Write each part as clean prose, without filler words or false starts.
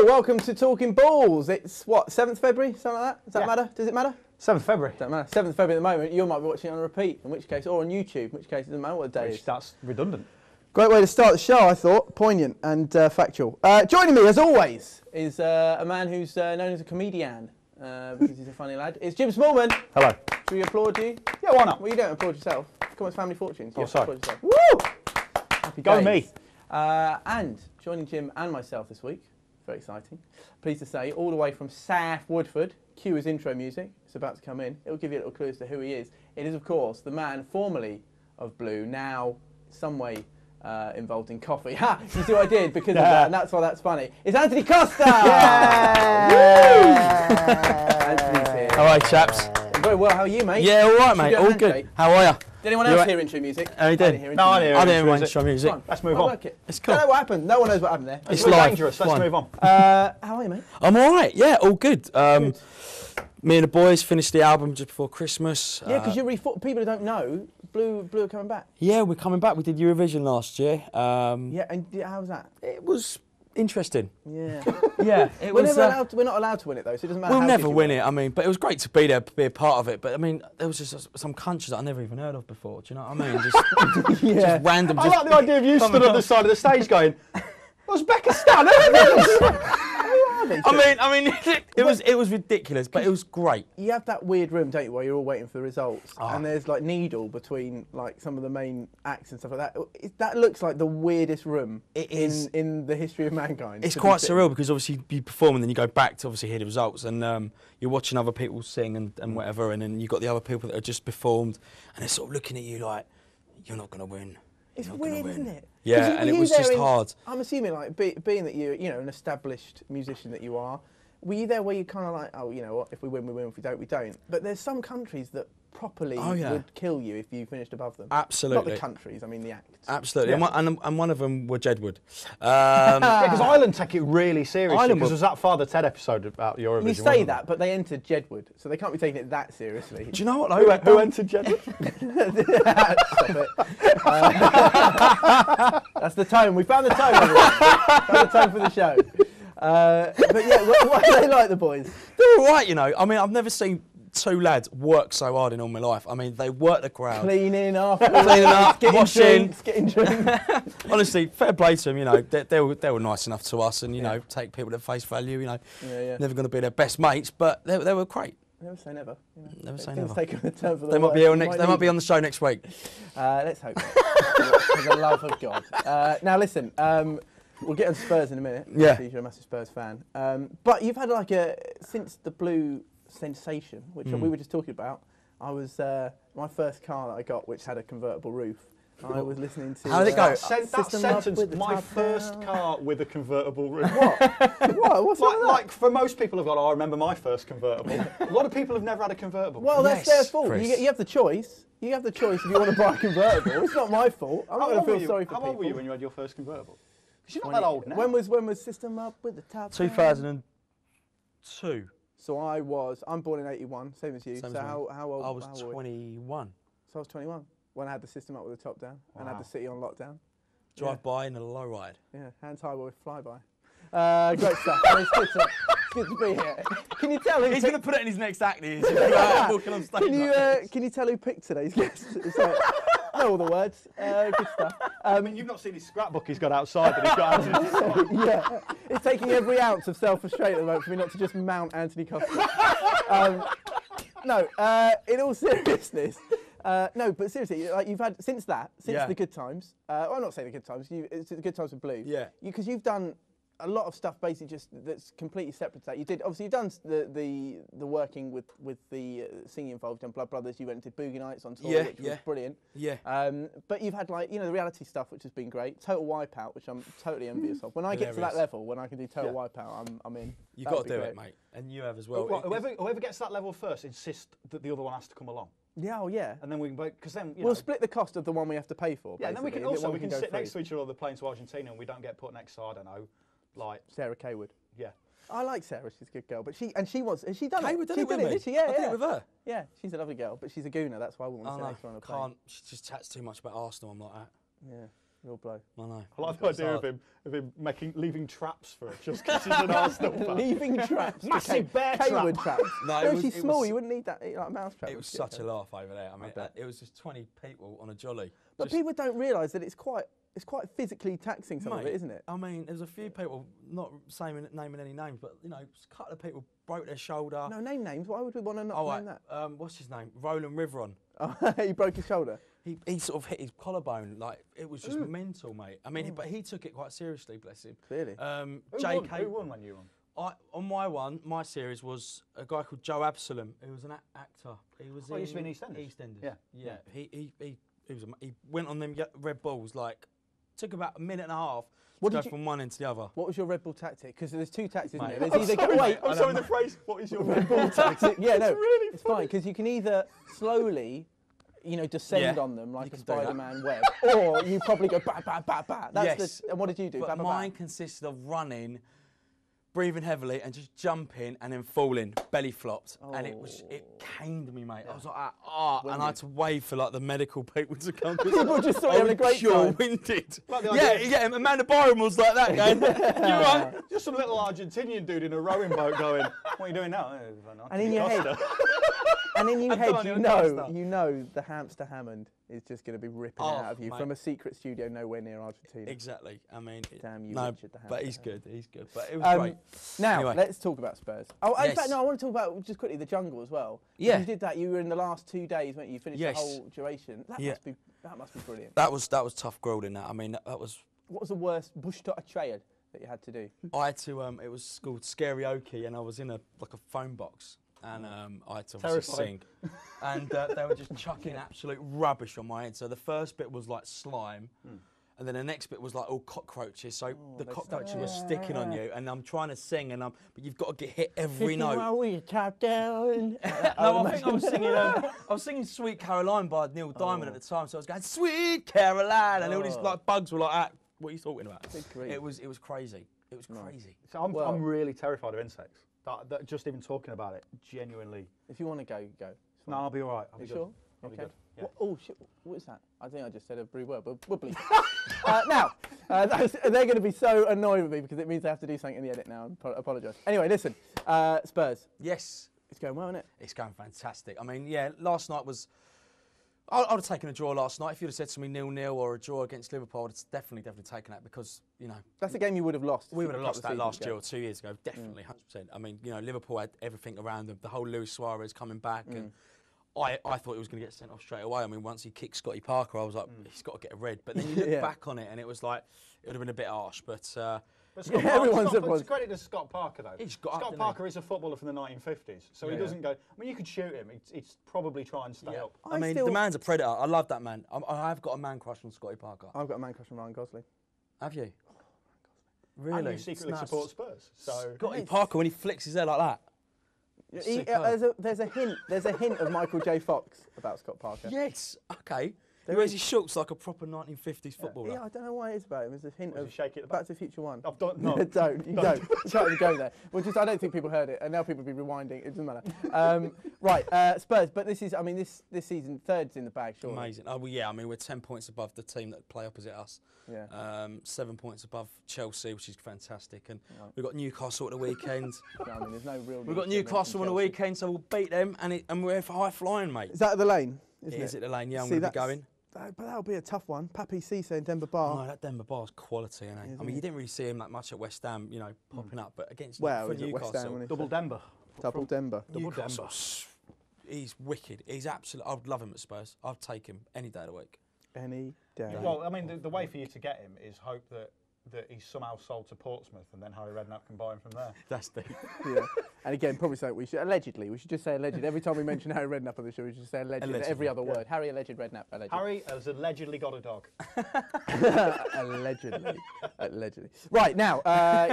Hello, welcome to Talking Balls. It's what, 7th February, something like that? Does that matter? Does it matter? 7th February. Don't matter. 7th February at the moment. You might be watching it on repeat, in which case, or on YouTube, in which case it doesn't matter what the day is. That's redundant. Great way to start the show, I thought. Poignant and factual. Joining me, as always, is a man who's known as a comedian, because he's a funny lad. It's Jim Smallman. Hello. Should we applaud you? Yeah, why not? Well, you don't applaud yourself. Come on, it's Family Fortunes. Oh, sorry. Woo! Happy Go days. me. And joining Jim and myself this week, very exciting, pleased to say, all the way from South Woodford, cue his intro music, it's about to come in, it'll give you a little clue as to who he is. It is, of course, the man formerly of Blue, now some way involved in coffee. Ha! You see what I did because of that, and that's why that's funny. It's Antony Costa! Antony's here. All right, chaps. Very well, how are you, mate? Yeah, all right, mate. All good. How are you? Did anyone else hear intro music? Oh, you did? No, I didn't hear intro music. Let's move on. It's cool. I don't know what happened. No one knows what happened there. It's live. Dangerous. Let's move on. How are you, mate? I'm all right. Yeah, all good. Me and the boys finished the album just before Christmas. Yeah, because people who don't know, Blue are coming back. Yeah, we're coming back. We did Eurovision last year. Yeah, and how was that? It was interesting. Yeah. Yeah, We're not allowed to win it though, so it doesn't matter. We'll never win it. I mean, but it was great to be there, be a part of it. But I mean, there was just some countries that I never even heard of before. Do you know what I mean? Just random. I like the idea of you stood on the side of the stage going, Uzbekistan. I mean, it was ridiculous, but it was great. You have that weird room, don't you, where you're all waiting for the results, and there's like needle between like some of the main acts and stuff like that. That looks like the weirdest room in the history of mankind. It's quite surreal because obviously you perform and then you go back to obviously hear the results, and you're watching other people sing and whatever, and then you've got the other people that have just performed, and they're sort of looking at you like, you're not going to win. It's weird, isn't it? Yeah, and it was just hard. I'm assuming, like, being that you're, an established musician that you are, were you there where you kind of like, oh, you know what, if we win, we win, if we don't, we don't. But there's some countries that properly would kill you if you finished above them. Absolutely. Not the countries, I mean the acts. Absolutely, yeah. and one of them were Jedward. Yeah, because Ireland take it really seriously, because there's that Father Ted episode about Eurovision. You say that, but they entered Jedward, so they can't be taking it that seriously. Do you know what? Who entered Jedward? Stop it. That's the tone. We found the tone, everyone. Found the tone for the show. But yeah, what do they like, the boys? They're all right, I mean, I've never seen two lads work so hard in all my life. I mean, they work the crowd. Cleaning up, washing. Getting drinks. Honestly, fair play to them, they were nice enough to us, and, take people at face value, Never going to be their best mates, but they were great. Never say never. Never say never. They might be here next. They might be on the show next week. Let's hope. For the love of God. Now listen, we'll get on Spurs in a minute. Yeah. You're a massive Spurs fan, but you've had like since the Blue sensation, which we were just talking about. I was my first car that I got, which had a convertible roof. I was listening to. How did it go? That sentence, my first car with a convertible roof. What? What's like for most people have got, I remember my first convertible. A lot of people have never had a convertible. Well, that's their fault. You have the choice. You have the choice if you want to buy a convertible. It's not my fault. I'm not going to feel sorry for people. How old were you when you had your first convertible? Because you're not that old now. When was System Up with the top? 2002. So I'm born in 81, same as you. Same so as how old? I was 21. So I was 21 when I had the System Up with the top down and had the city on lockdown. Drive by in a low ride. Yeah, hands high with flyby. Great stuff. It's good to be here. Can you tell who He's going to put it in his next act. Walking on stage. Can you tell who picked today's guest? Know all the words. Good stuff. I mean, you've not seen his scrapbook he's got outside that he's got. Yeah, it's taking every ounce of self-restraint at the moment for me not to just mount Antony Costa. No, in all seriousness. No, but seriously, like you've had since the Good Times. I'm not saying the Good Times. It's the Good Times with Blue. Yeah. Because you've done a lot of stuff basically just that's completely separate to that. You did obviously you've done the working with the singing involved in Blood Brothers. You went and did Boogie Nights on tour, which was brilliant. Yeah. But you've had like the reality stuff, which has been great. Total Wipeout, which I'm totally envious of. When I get to that level, when I can do Total Wipeout, I'm in. You've got to do it, mate, and you have as well. Whoever gets to that level first, insist that the other one has to come along. Yeah, oh yeah. And then we can, because then we'll split the cost of the one we have to pay for. Yeah, and then we can also sit next to each other on the plane to Argentina, and we don't get put next to, I don't know, like Sarah Kaywood. Yeah. I like Sarah. She's a good girl, but she wants. Has she done Kaywood it? did She it with did it, me. did she? Yeah, I did it with her. Yeah, she's a lovely girl, but she's a gooner. That's why I wouldn't want to sit next to her on a plane. Can't. She just chats too much about Arsenal. I'm like that. Yeah. Real blow. I know. I like the idea of him leaving traps for it, just because he's an Arsenal fan. Leaving traps. Massive bear K-Wood trap. traps. No, They're it actually was- small. You wouldn't need that, like a mouse trap. It was such a laugh over there. I mean, it was just 20 people on a jolly. But people don't realise that it's quite physically taxing, some of it, isn't it? I mean, there's a few people, not naming any names, but you know, a couple of people broke their shoulder. No, name names. Why would we want to not name that? What's his name? Roland Riveron. Oh, he broke his shoulder. He sort of hit his collarbone. Like, it was just mental, mate. I mean, but he took it quite seriously, bless him. Clearly. Who won when you won? On my series was a guy called Joe Absalom, who was an actor. He was he used to be in EastEnders. EastEnders. Yeah. He went on them Red Bulls, like, took about a minute and a half to go from one end to the other. What was your Red Bull tactic? Because there's two tactics, isn't Mate, there? There's either I'm sorry, the phrase. What is your Red Bull tactic? Yeah, no, really it's fine because you can either slowly, descend on them like a can do that. Spider-Man web, or you probably go ba ba ba ba. That's Yes. and what did you do? But Ba, ba, ba. mine consisted of running, breathing heavily, and just jumping and then falling, belly flopped, and it caned me, mate. I was like, and I had to wait for like the medical people to come. People just thought you having a great time. Winded. Like the Yeah, idea- yeah. Amanda Byron was like that, going, "You right?" Just some little Argentinian dude in a rowing boat going, "What are you doing now?" And in your head, and in your head, you know the hamster Hammond is just going to be ripping it out of you mate. from a secret studio nowhere near Argentina. Exactly. I mean, Damn you, no, Richard the hamster. but he's good. He's good. But it was great. Now, Anyway. let's talk about Spurs. Oh, in Yes. fact, no, I want to talk about just quickly the jungle as well. Yeah. You did that. You were in the last 2 days, weren't you? You finished Yes. the whole duration. That Yeah. must be brilliant. That was tough grueling. That I mean, that was. What was the worst bush to a trail that you had to do? I had to. It was called Scarioke, and I was in a phone box, and I had to obviously sing, and they were just chucking absolute rubbish on my head. So the first bit was like slime. And then the next bit was like all cockroaches, so the cockroaches were sticking on you, and I'm trying to sing, but you've got to get hit every note. With your top down. No, I think I was singing "Sweet Caroline" by Neil Diamond at the time, so I was going "Sweet Caroline," and all these like bugs were like, "What are you talking about?" It was crazy. It was crazy. So I'm really terrified of insects. That just even talking about it, genuinely. If you want to go, go. It's No, fine. I'll be all right. I'll You be sure? good. I'll be Okay. good. Yeah. Oh shit! What is that? I think I just said a rude word, but wobbly. They're going to be so annoyed with me because it means they have to do something in the edit now. I apologise. Anyway, listen, Spurs. Yes, It's going well, isn't it? it's going fantastic. I mean, yeah, last night was. I'd have taken a draw last night. If you'd have said to me 0-0 or a draw against Liverpool, I'd definitely taken that because, That's a game you would have lost. we would have lost that seasons last ago. year or 2 years ago, definitely, 100%. I mean, Liverpool had everything around them, the whole Luis Suarez coming back, and I thought he was going to get sent off straight away. I mean, once he kicked Scotty Parker, I was like, he's got to get a red. But then you look back on it, and it was like, it would have been a bit harsh, but... But Scott everyone's Parker, everyone's- it's credit to Scott Parker though. He's got up, Scott didn't Parker is a footballer from the 1950s, so he doesn't go. I mean, you could shoot him. He's probably try and stay up. I mean, the man's a predator. I love that man. I've got a man crush on Scotty Parker. I've got a man crush on Ryan Gosling. Have you? And Really? you secretly support Spurs. So Scotty Parker, when he flicks his hair like that. There's a hint of Michael J. Fox about Scott Parker. Yes. Okay. He wears his shorts like a proper 1950s footballer. Yeah, I don't know why it is about him. There's a hint of shake it at the Back back? to the Future 1. I've done no. You don't. You can't even go there. Well, I don't think people heard it, and now people will be rewinding. It doesn't matter. Right, Spurs. But this is, this season, third's in the bag, surely. Amazing. Oh, well, yeah, I mean, we're 10 points above the team that play opposite us. Yeah. 7 points above Chelsea, which is fantastic. And we've got Newcastle at the weekend. Yeah, there's no real. We've got Newcastle on the weekend, so we'll beat them, and we're high flying, mate. Is that at the Lane? Isn't It is it? at the Lane, yeah, I'm See, going to be that's- going. But that'll be a tough one. Papi Cisse and Denver Bar. No, that Denver Bar's quality, isn't it? I mean, you didn't really see him that much at West Ham, popping up, but against Well, for he's at West Newcastle, Ham, wasn't he? Double Denver. Double Denver. Newcastle, he's wicked. He's absolute. I'd love him at Spurs. I'd take him any day of the week. Any day. Well, I mean, the way for you to get him is hope that he's somehow sold to Portsmouth, and then Harry Redknapp can buy him from there. That's deep. Yeah. And again, probably something we should, allegedly, we should just say alleged. Every time we mention Harry Redknapp on the show, we should just say alleged. Allegedly. Every other word. Harry alleged Redknapp, alleged. Harry has allegedly got a dog. Allegedly. Allegedly. Right, now,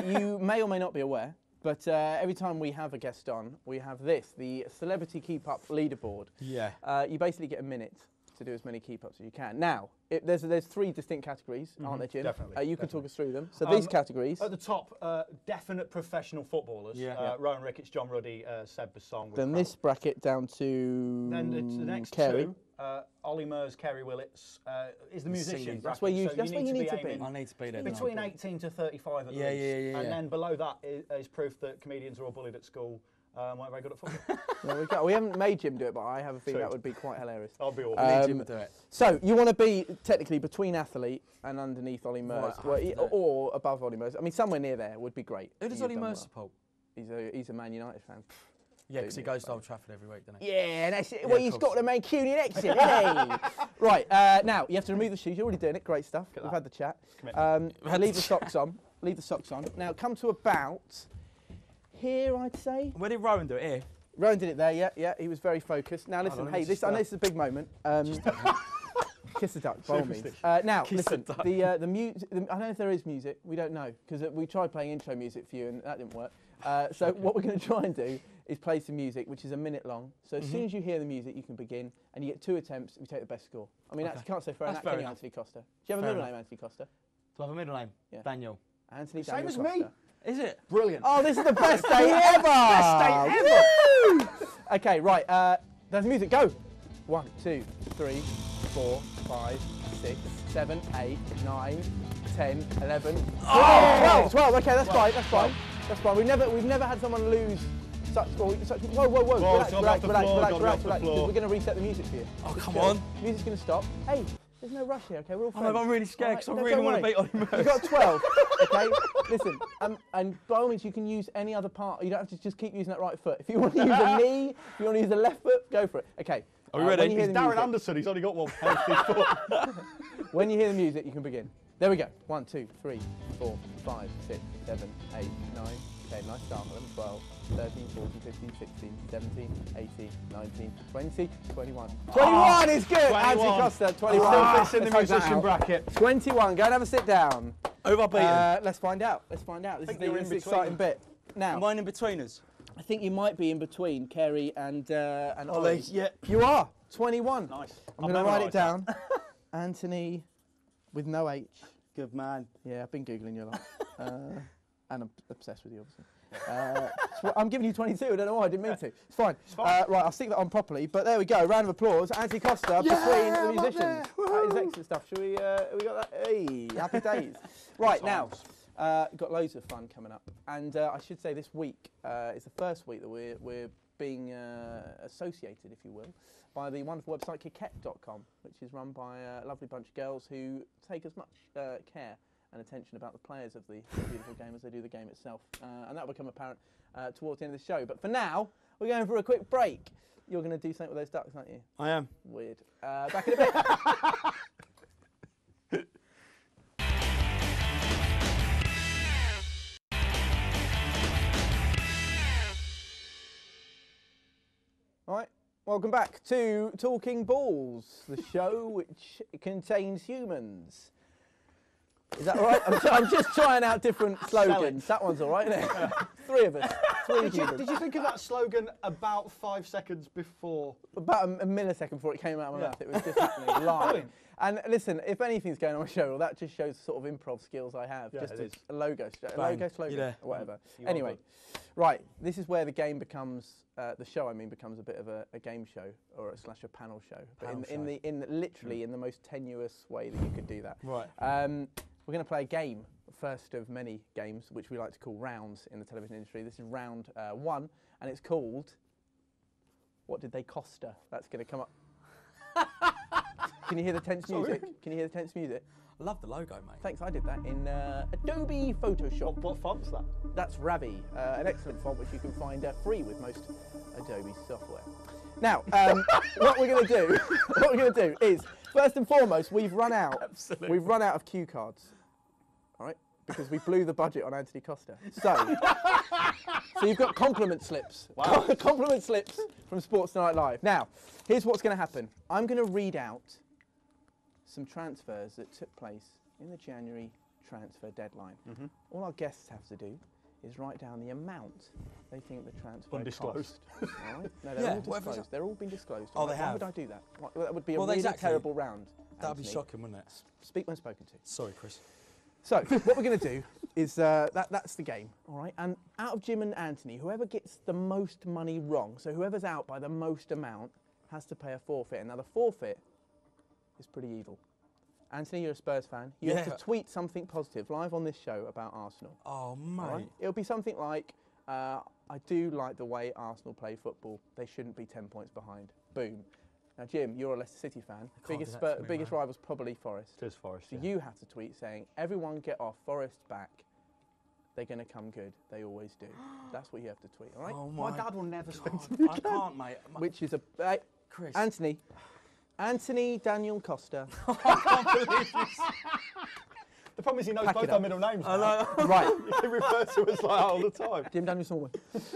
you may or may not be aware, but every time we have a guest on, we have this, the Celebrity Keep Up leaderboard. Yeah. You basically get a minute to do as many keep-ups as you can. Now, there's three distinct categories, aren't there, Jim? Definitely. You can talk us through them. So these categories. At the top, definite professional footballers. Yeah. Rowan Ricketts, John Ruddy, Seb Bassong. Then this bracket down to Then the next Carey. two, Ollie Murs, Kerry Willits is the musician. Singing. That's where you. So That's where you need to be. aiming I need to be there. between 18 to 35 at least. Yeah. And then below that is proof that comedians are all bullied at school. Weren't very good at football. There we go. We haven't made Jim do it, but I have a feeling True. that would be quite hilarious. I'll be awful. Need Jim to do it. So you want to be technically between athlete and underneath Ollie Murs, Right, or above Ollie Murs. I mean, somewhere near there would be great. Who does You've Ollie done Murs well. support? He's a Man United fan. Yeah, because he goes to Old Trafford every week, doesn't he? Yeah, that's it. Yeah, Well, of he's course. got the Mancunian accent, hasn't he? Right, now you have to remove the shoes. You're already doing it. Great stuff. We've had the chat. Leave the socks on. Leave the socks on. Now come to about here, I'd say. Where did Rowan do it? Here? Rowan did it there. Yeah. He was very focused. Now listen, on, hey, just I know this is a big moment. Kiss the duck, by all means. Now, listen, the music. I don't know if there is music. We don't know because we tried playing intro music for you and that didn't work. So what we're going to try and do is play some music, which is a minute long. So as soon as you hear the music, you can begin, and you get 2 attempts. We take the best score. I mean, you can't say fair enough, can you, Antony Costa? Do you have a middle name, Antony Costa? Do I have a middle name? Yeah. Daniel. Anthony Same Daniel as Costa. me. Is it? Brilliant. Oh, this is the best day ever! Best day ever! Woo! Okay, right. There's music. Go. 1, 2, 3, 4, 5, 6, 7, 8, 9, 10, 11, 12. Okay, that's fine. That's fine. That's fine. We've never had someone lose such. Whoa! Relax. We're going to reset the music for you. Oh, Just come chill. on. Music's going to stop. Hey, there's no rush here. Okay, we're all friends. I'm really scared because I really don't want to worry. beat Ollie Murs. You've got 12. Okay. Listen, and by all means, you can use any other part. You don't have to just keep using that right foot. If you want to use a knee, if you want to use the left foot, go for it. Okay. Are we ready? When you hear It's the Darren music- Anderson. He's only got one healthy foot. When you hear the music, you can begin. There we go. 1, 2, 3, 4, 5, 6, 7, 8, 9, 10. Nice start. 11, 12, 13, 14, 15, 16, 17, 18, 19, 20, 21. 21 is good. 21. Antony Costa, 21. Still fits in the Let's hope that musician out. bracket. 21. Go and have a sit down. Who have I beaten? Let's find out. This is you're in the between. exciting bit. Now, Am I in between us? I think you might be in between Kerry and Ollie. Yeah. You are. 21. Nice. I'm going to write it down. Anthony with no H. Good man. Yeah, I've been Googling you a lot. And I'm obsessed with you, obviously. I'm giving you 22. I don't know why. I didn't mean to. It's fine. Right, I'll stick that on properly. But there we go. Round of applause. Antony Costa between the musicians. That is excellent stuff. Shall we? We got that. Hey, happy days. Right now, got loads of fun coming up, and I should say this week is the first week that we're being associated, if you will, by the wonderful website Coquet.com, which is run by a lovely bunch of girls who take as much care and attention about the players of the beautiful game as they do the game itself. And that will become apparent towards the end of the show. But for now, we're going for a quick break. You're going to do something with those ducks, aren't you? I am. Weird. Back in a bit. All right. Welcome back to Talking Balls, the show which contains humans. Is that all right? I'm just trying out different slogans. That one's all right, isn't it? 3 of us. 3 humans. Did you think of that slogan about 5 seconds before? About a millisecond before it came out of my mouth, it was just happening live. And listen, if anything's going on my show, well, that just shows the sort of improv skills I have. Yeah, just it is. a logo slogan, Yeah. or whatever. You are Anyway, right, this is where the game becomes, the show, I mean, becomes a bit of a game show or /a panel show. But literally in the most tenuous way that you could do that. Right. We're going to play a game, first of many games, which we like to call rounds in the television industry. This is round 1, and it's called What Did They Costa? That's going to come up. Can you hear the tense music? Can you hear the tense music? I love the logo, mate. Thanks, I did that in Adobe Photoshop. What font's that? That's Ravi, an excellent font which you can find free with most Adobe software. Now, what we're going to do is, first and foremost, we've run out of cue cards, all right? Because we blew the budget on Antony Costa. So you've got compliment slips. Wow. Compliment slips from Sports Night Live. Now, here's what's going to happen. I'm going to read out some transfers that took place in the January transfer deadline. All our guests have to do is write down the amount they think the transfer Undisclosed. cost. All right? No, they're all disclosed. They're all been disclosed. Oh, they Why have? would I do that? That would be a really terrible round. That would be Anthony. shocking, wouldn't it? Speak when spoken to. Sorry, Chris. So, what we're going to do is, that's the game, all right? And out of Jim and Anthony, whoever gets the most money wrong, so whoever's out by the most amount, has to pay a forfeit. And now the forfeit is pretty evil. Anthony, you're a Spurs fan. You have to tweet something positive live on this show about Arsenal. Oh, mate. Right? It'll be something like, I do like the way Arsenal play football. They shouldn't be 10 points behind. Boom. Now, Jim, you're a Leicester City fan. Biggest rival's probably Forest. It is Forest, So you have to tweet saying, everyone get off Forest's back. They're going to come good. They always do. That's what you have to tweet, all right? Oh My dad will never speak to me I can't, mate. Which is Chris. Anthony Daniel Costa. The problem is he knows both our middle names. Right. He refers to us like that all the time. Jim Daniel Smallman.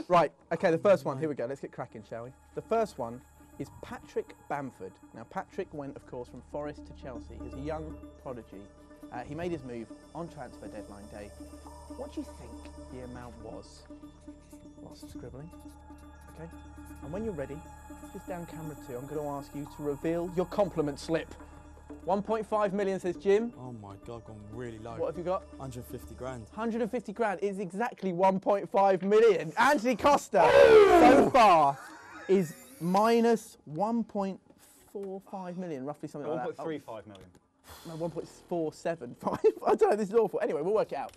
Right, okay, the first one. Here we go. Let's get cracking, shall we? The first one is Patrick Bamford. Now, Patrick went, of course, from Forest to Chelsea. He's a young prodigy. He made his move on transfer deadline day. What do you think the amount was? Lots of scribbling. Okay. And when you're ready, just down camera 2, I'm going to ask you to reveal your compliment slip. 1.5 million, says Jim. Oh my God, gone really low. What have you got? 150 grand. 150 grand is exactly 1.5 million. Anthony Costa, so far, is minus 1.45 million, roughly something like that. 1.35 million. No, 1.475. I don't know, this is awful. Anyway, we'll work it out.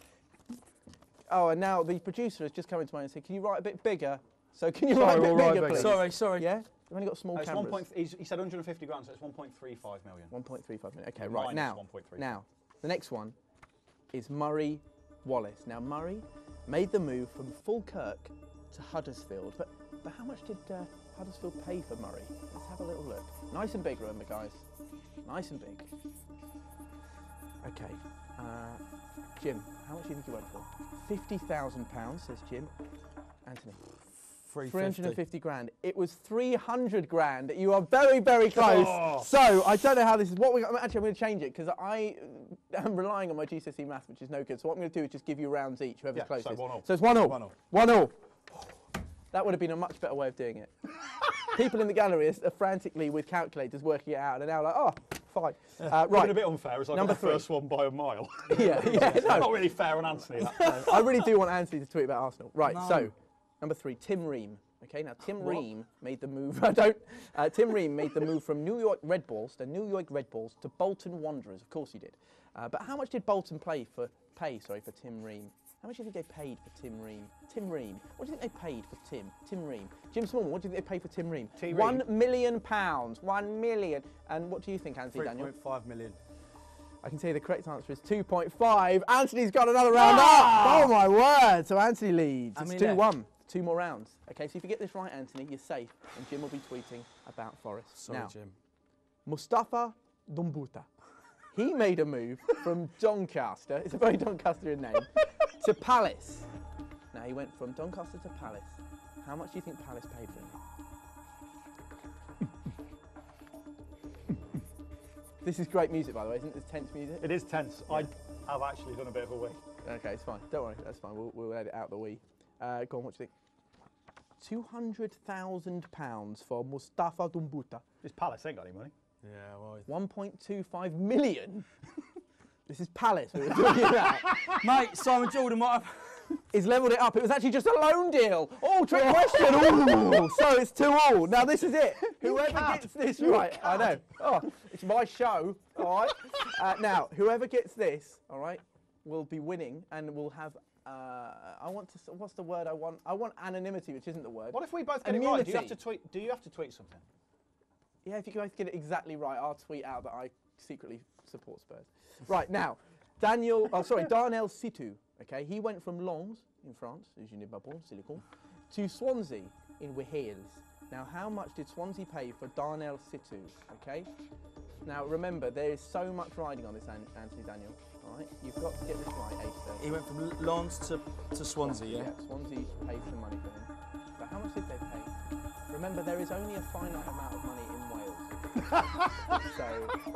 Oh, and now the producer has just come into mind and said, can you write a bit bigger? So can you write a bit bigger, please? Sorry. Yeah? We've only got small cameras. He said 150 grand, so it's 1.35 million. 1.35 million. Okay, right. Now, the next one is Murray Wallace. Now, Murray made the move from Falkirk to Huddersfield. But how much did Huddersfield pay for Murray? Let's have a little look. Nice and big, remember, guys. Nice and big. Okay. Jim, how much do you think he went for? £50,000, says Jim. Anthony. 350 grand. It was 300 grand. You are very, very close. Oh. So I don't know how this is. Actually, I'm going to change it because I am relying on my GCSE maths, which is no good. So what I'm going to do is just give you rounds each, whoever's closest. So 1-1. So it's 1-1. 1-1. That would have been a much better way of doing it. People in the gallery are frantically with calculators working it out, and now like, oh, fine. Right. A bit unfair. It's like the first one by a mile. Yeah. No. Not really fair on Anthony. I really do want Anthony to tweet about Arsenal. Right. No. So. Number 3, Tim Ream. Okay, now Tim Ream made the move. Tim Ream made the move from New York Red Bulls to Bolton Wanderers. Of course he did. But how much did Bolton pay for Tim Ream? How much do you think they paid for Tim Ream? Tim Ream. What do you think they paid for Tim Ream? Jim Smallman, what do you think they paid for Tim Ream? £1 million. £1 million. And what do you think, Anthony Daniel? 3.5 million. I can tell you the correct answer is 2.5. Anthony's got another round up. Oh my word! So Anthony leads. It's 2-1. 2 more rounds. Okay, so if you get this right, Anthony, you're safe, and Jim will be tweeting about Forest. Sorry, now, Jim. Mustafa Dumbuta. He made a move from Doncaster, it's a very Doncastrian name, to Palace. Now, he went from Doncaster to Palace. How much do you think Palace paid for him? This is great music, by the way, isn't this tense music? It is tense. Yeah. I have actually done a bit of a wee. Okay, it's fine. Don't worry, that's fine. We'll edit out the wee. Go on, what do you think? £200,000 for Mustafa Dumbuta. This Palace ain't got any money. Yeah, well... 1.25 million? This is Palace we were talking about. Mate, Simon Jordan might have... He's levelled it up. It was actually just a loan deal. Oh, trick question. Ooh. So it's 2-2. Now this is it. Whoever gets this right, I know. Oh, it's my show. All right. Now, whoever gets this, all right, will be winning and will have... what's the word I want? I want anonymity, which isn't the word. What if we both get it right? Do you have to tweet something? Yeah, if you both get it exactly right, I'll tweet out that I secretly support Spurs. Right, now, Darnell Situ, okay? He went from Lens in France, to Swansea in Wales. Now, how much did Swansea pay for Darnell Situ, okay? Now, remember, there is so much riding on this, Anthony Daniel. All right, you've got to get this right, age 30. He went from Lens to Swansea, yeah? Yeah, Swansea paid some money for him. But how much did they pay? Remember, there is only a finite amount of money in Wales. So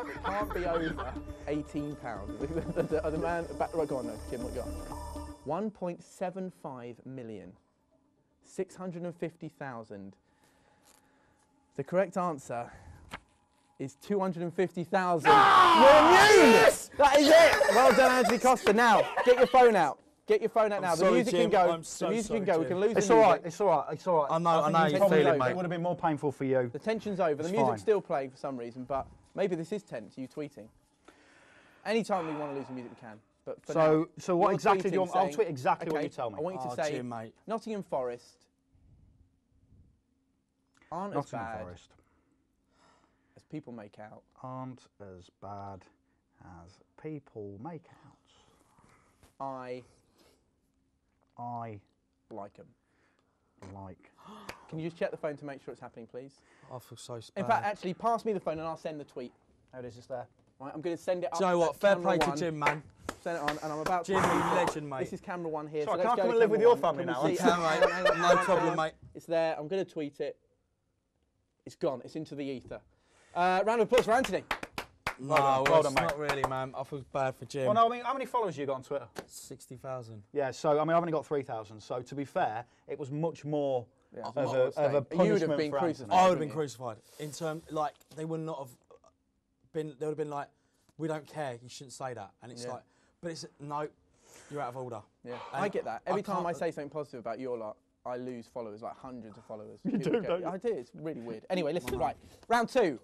it can't be over £18. the man... Right, go on, no, Kim, what you got? 1.75 million. 650,000. The correct answer is 250,000. Yes! That is it! Well done, Antony Costa. Now, get your phone out. Get your phone out now. The music can go. The music can go. We can lose the music. It's all right. It's all right. It's all right. I know you're Probably feeling, mate. It would have been more painful for you. The tension's over. The music's still playing for some reason, but maybe this is tense. You tweeting. Anytime we want to lose the music, we can. But for now, so what exactly do you want? I'll tweet exactly what you tell me. I want you to say, Jim, mate. Nottingham Forest aren't as bad as people make out. Aren't as bad as people make out. I like them. Can you just check the phone to make sure it's happening, please? I feel so bad. In fact, actually, pass me the phone and I'll send the tweet. How is this there? Right, I'm going to send it up. Do you know what? Fair play to Jim, man. Send it on, and I'm about Jim, to. you legend, mate. This is camera one here. Sorry, so let's can I go come to and live with camera your one. family Can now? we You see- can, mate. No problem, mate. It's there. I'm going to tweet it. It's gone. It's into the ether. Round of applause for Anthony. No, Well well, done, it's mate. not really, man. I feel bad for Jim. Well, no, I mean, how many followers you got on Twitter? 60,000. Yeah, so I mean, I've only got 3,000. So to be fair, it was much more Yeah, of a punishment you would have been for crucified. Anthony. I would have wouldn't been you? crucified. In terms, like, they would not have been. They would have been like, "We don't care. You shouldn't say that." And it's Yeah. like, but it's no, you're out of order. Yeah, And I get that. Every time can't- I say something positive about your lot, I lose followers, like hundreds of followers. You People do, go- don't you? I do. It's really weird. Anyway, listen. Right, round two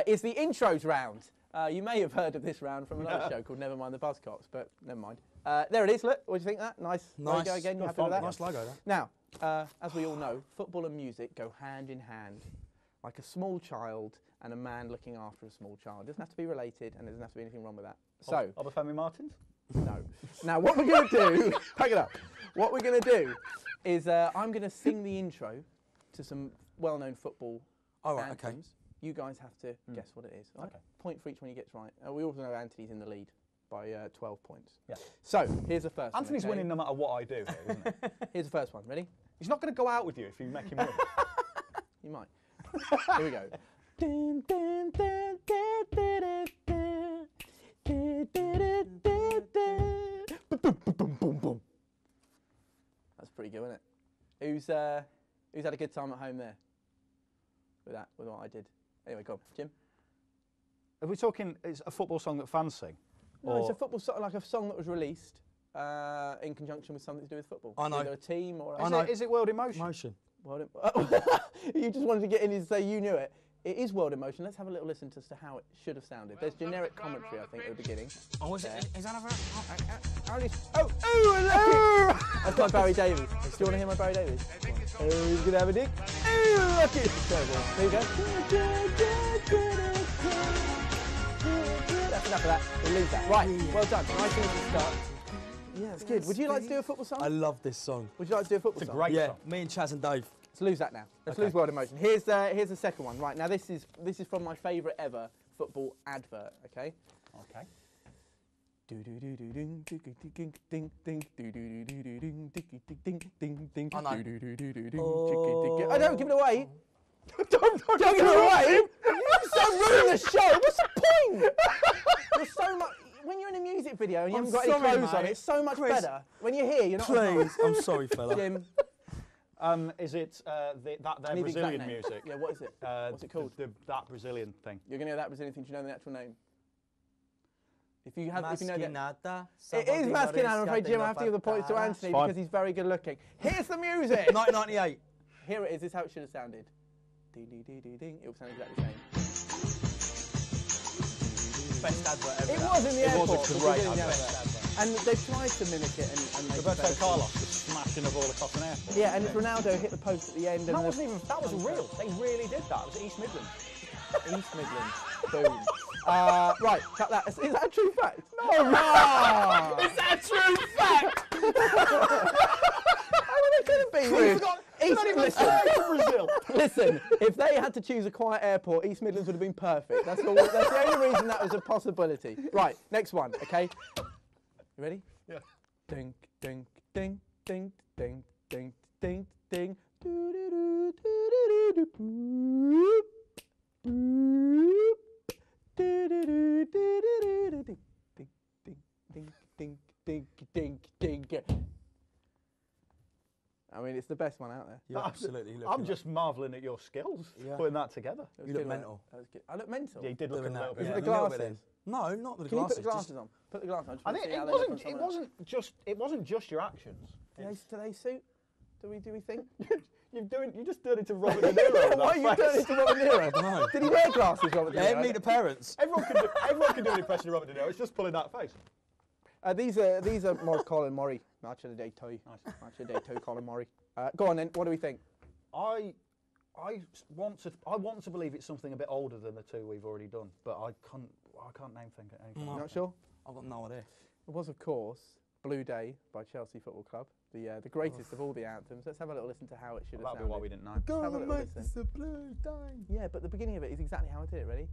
is the intros round. You may have heard of this round from another show called Never Mind the Buzzcocks, but never mind. There it is. Look, what do you think of that? Nice logo again. You Good happy with that? Nice logo, that. Now, as we all know, football and music go hand in hand, like a small child and a man looking after a small child. It doesn't have to be related, and there doesn't have to be anything wrong with that. So, Obafemi Martins? no. Now, what we're going to do, pack it up. What we're going to do is I'm going to sing the intro to some well-known football All right, okay. anthems. You guys have to guess what it is. All right? Okay. Point for each one you get right. We also know Anthony's in the lead by 12 points. Yeah. So, here's the first Anthony's one. okay? winning no matter what I do here, isn't he? Here's the first one. Ready? He's not going to go out with you if you make him win. You might. Here we go. Dun, dun, dun, dun, dun, dun, dun, dun, dun, dun. Boom, boom, boom, boom, boom. That's pretty good, isn't it? Who's had a good time at home there? With what I did. Anyway, go on, Jim. Are we talking, it's a football song that fans sing? No, it's a football song, like a song that was released in conjunction with something to do with football. I know. Either a team or I know. Is it World in Motion? Motion. World you just wanted to get in and say you knew it. It is World in Motion. Let's have a little listen as to how it should have sounded. There's generic commentary, I think, at the begining. Oh, is that a Oh, that's my Barry Davies. Do you want to hear my Barry Davies? Oh, he's going to have a dick. Oh, look it. There you go. That's enough of that. We'll leave that. Right, well done. Nice easy start. Yeah, that's good. Would you like to do a football song? I love this song. Would you like to do a football It's a song? great Yeah, song. me and Chaz and Dave. Let's lose that now. Let's lose World in Motion. Here's the second one. Right, now this is from my favourite ever football advert, okay? Okay. I know. I don't give it away. Don't give it away. You so ruin the show. What's the point? There's so much. When you're in a music video and you haven't got any clothes on, it's so much Chris, better. When you're here, you're not. Please, I'm sorry, fella. Jim, Is it their I need the exact Brazilian name. music? Yeah, what is it? What's it called? That Brazilian thing. You're gonna know that Brazilian thing. Do you know the actual name? If you know that. It is masculine. I'm afraid, Jim. I have to give the points to Anthony Fine. because he's very good looking. Here's the music. 1998. Here it is. This is how it should have sounded. Ding, ding, ding, ding, ding. It will sound exactly the same. Best advert ever. It was in the airport. was a the great Brazilian advert. advert. And they tried to mimic it and make it Roberto better. Carlos was smashing a ball across an airport. Yeah, and it's Ronaldo hit the post at the end. And That wasn't even. That was real. They really did that. It was at East Midlands. East Midlands. Boom. Right, cut that. Is that a true fact? No. Is that a true fact? How would it could have been? We forgot. Brazil. Listen, if they had to choose a quiet airport, East Midlands would have been perfect. That's the only reason that was a possibility. Right, next one, okay? You ready? Yeah. Ding, ding, ding, ding, ding, ding, ding, ding. Ding, ding, ding, ding, ding, ding. I mean, it's the best one out there. You're absolutely I'm just marvelling at your skills putting that together. You look mental. I look mental. Yeah, you did look a little bit. Is it the glasses? No, not the Can you glasses. put the glasses on? Put the glasses on. I think it wasn't just your actions. Do they suit? Do we think? You just turned into Robert De Niro. Why are you turning into Robert De Niro? No. Did he wear glasses, Robert De Niro? Yeah, meet the parents. Everyone can do an impression of Robert De Niro. It's just pulling that face. These are more Colin Murray. Match of the day toy. Nice. Match of the day toy, Colin Murray. Go on then. What do we think? I want to believe it's something a bit older than the two we've already done, but I can't name anything. No. Not sure. I've got no idea. It was, of course, Blue Day by Chelsea Football Club, the greatest of all the anthems. Let's have a little listen to how it should have sounded. That'll be why we didn't know. Have a little listen. It's a blue day. Yeah, but the beginning of it is exactly how I did it. Ready?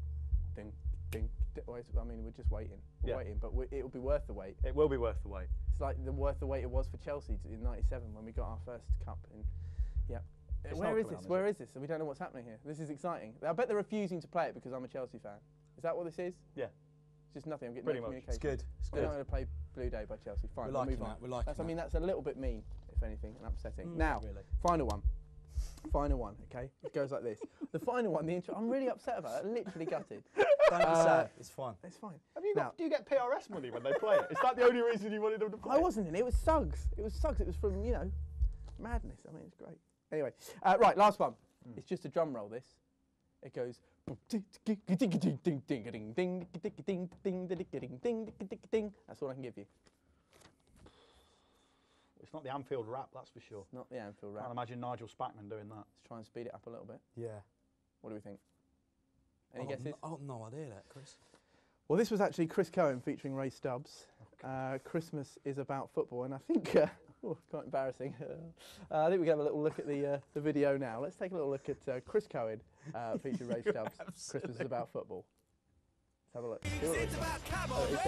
Ding, ding, ding. I mean, we're just waiting. We're waiting, but it'll be worth the wait. It will be worth the wait. It's like worth the wait it was for Chelsea in '97 when we got our first cup. Where is this? Where is this? And we don't know what's happening here. This is exciting. I bet they're refusing to play it because I'm a Chelsea fan. Is that what this is? Yeah. It's just nothing. I'm getting Pretty no much. communication. It's good. It's They're good. not going to play Blue Day by Chelsea. Fine. We're We'll liking move on. that. We're liking I mean, that's a little bit mean, if anything, and upsetting. Now, really. final one. Final one, okay? It goes like this. The final one, the intro, I'm really upset about it. I'm literally gutted. Don't be sad. It's fine. It's fine. Do you get PRS money when they play it? Is that the only reason you wanted them to play I wasn't in it. It was Suggs. It was Suggs. It was from, madness. I mean, it's great. Anyway, right, last one. It's just a drum roll, this. It goes... That's all I can give you. It's not the Anfield rap, that's for sure. It's not the Anfield I rap. can't imagine Nigel Spackman doing that. Let's try and speed it up a little bit. Yeah. What do we think? Any guesses? Oh, no idea that, Chris. Well, this was actually Chris Cohen featuring Ray Stubbs. Christmas is about football, and I think, quite embarrassing. I think we can have a little look at the video now. Let's take a little look at Chris Cohen featuring Ray Stubbs. Christmas is about football. Let's have a look. It's about cabaret and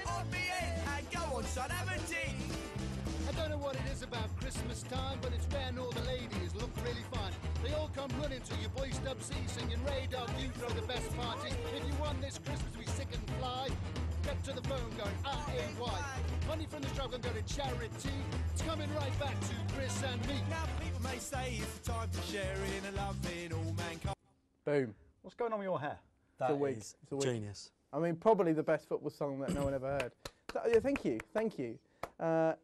on the end and go on son, have a tea. I don't know what it is about Christmas time, but it's when all the ladies look really fine. They all come running to your boy Stubbsy, singing Ray Dog, you throw the best party. If you want this Christmas to be sick and fly, get to the phone going R-A-Y. Money from the struggle go to charity. It's coming right back to Chris and me. Now people may say it's the time for sharing and loving all mankind. Boom. What's going on with your hair? That wig. is It's a wig. genius. I mean, probably the best football song that no one ever heard. Yeah, thank you. Thank you. I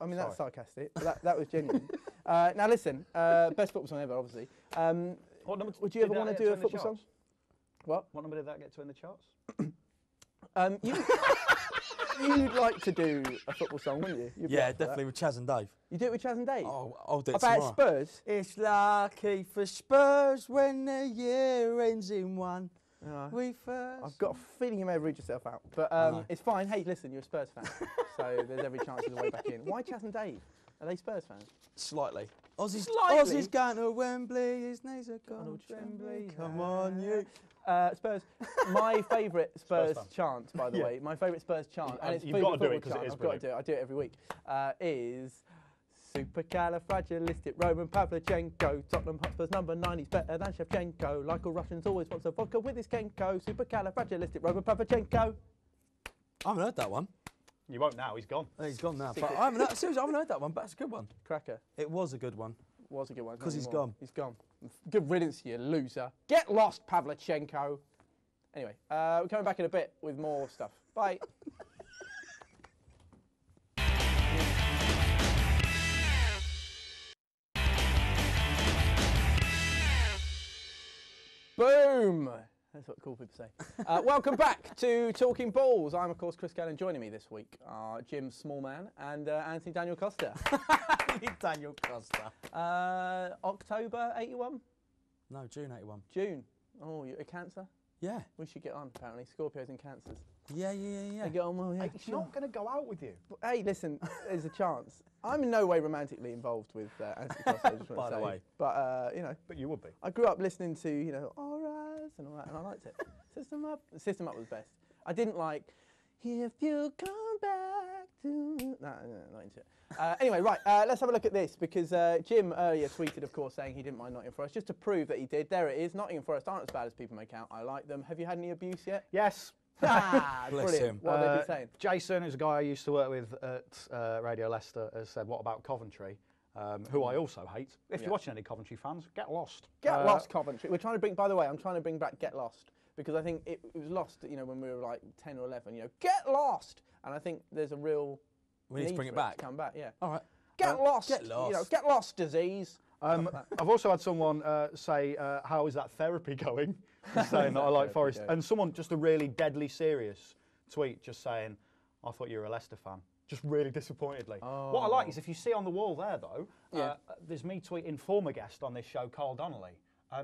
mean, that's sarcastic, but that was genuine. Now listen, best football song ever, obviously. What number Would you ever want to do a football song? What? What number did that get to in the charts? You'd like to do a football song, wouldn't you? You'd be Yeah, up for that. definitely with Chaz and Dave. You do it with Chaz and Dave? Oh, I'll do it About tomorrow. Spurs? It's lucky for Spurs when the year ends in one. We first... I've got a feeling you may have read yourself out, but it's fine. Hey, listen, you're a Spurs fan, so there's every chance there's a way back in. Why Chaz and Dave? Are they Spurs fans? Slightly. Aussie's Slightly? going to Wembley, his knees are gone trembly. Come on, you. Spurs. My favourite Spurs chant, by the way, my favourite Spurs chant, and it's You've got to do it because because it is I've got to do it. I do it every week. Is Supercalifragilisticexpialidocious. Tottenham Hotspur's number 9, he's better than Shevchenko. Like all Russians, always wants a vodka with his Kenko. Supercalifragilisticexpialidocious. I haven't heard that one. You won't now, he's gone. He's gone now. But I haven't heard that one, but it's a good one. Cracker. It was a good one. Was a good one. 'Cause he's Not anymore. gone. He's gone. Good riddance, you loser. Get lost, Pavlyuchenko. Anyway, we're coming back in a bit with more stuff. Bye. Boom! That's what cool people say. Welcome back to Talking Balls. I'm, of course, Chris Gayle, and joining me this week are Jim Smallman and Antony Daniel Costa. Daniel Costa. October 81? No, June 81. June. Oh, you're a Cancer? Yeah. We should get on, apparently. Scorpios and Cancers. Yeah. They get on well, yeah. It's not going to go out with you. But, hey, listen, there's a chance. I'm in no way romantically involved with Antony Costa, I just want By to the say. way. But, But you would be. I grew up listening to, All Rise and all that, and I liked it. System Up was best. I didn't like, If You Come Back to... No, not into it. Anyway, right, let's have a look at this, because Jim earlier tweeted, of course, saying he didn't mind Nottingham Forest, just to prove that he did. There it is. Nottingham Forest aren't as bad as people make out. I like them. Have you had any abuse yet? Yes. Ah, Bless brilliant. him. What have they been saying? Jason, who's a guy I used to work with at Radio Leicester, has said, what about Coventry? who I also hate. If you're watching any Coventry fans, get lost. Get lost, Coventry. We're trying to bring. By the way, I'm trying to bring back Get Lost because I think it was lost. You know, when we were like 10 or 11. You know, Get Lost, and I think there's a real. We need to bring it back. To come back, yeah. All right. Get lost. Get lost. You know, get lost, disease. I've also had someone say, "How is that therapy going?" saying that I like Forest, and someone just a really deadly serious tweet, just saying, "I thought you were a Leicester fan." Just really disappointedly. Oh. What I like is if you see on the wall there though, there's me tweeting former guest on this show, Carl Donnelly,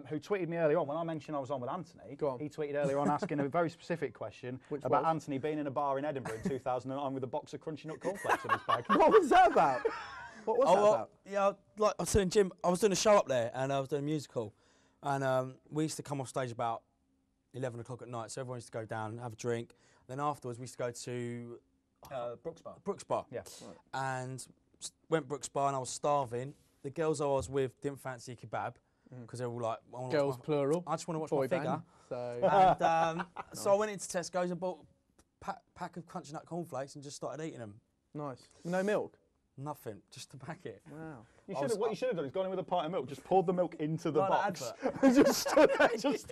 who tweeted me earlier on when I mentioned I was on with Anthony. Go on. He tweeted earlier on asking a very specific question about Anthony being in a bar in Edinburgh in 2009 with a box of Crunchy Nut cornflakes in his bag. What was that about? What was that about? Yeah, like I was telling Jim, I was doing a show up there and I was doing a musical, and we used to come off stage about 11 o'clock at night, so everyone used to go down and have a drink. Then afterwards we used to go to Brooks Bar. Yeah. Right. And went Brooks Bar and I was starving. The girls I was with didn't fancy a kebab because they were all like, girls plural. I just want to watch Boy my figure. band, so. And so I went into Tesco's and bought a pack of Crunchy Nut cornflakes and just started eating them. Nice. No milk? Nothing, just to pack it. Wow. What you should have done is gone in with a pint of milk, just poured the milk into the Like box, that and just stood there, just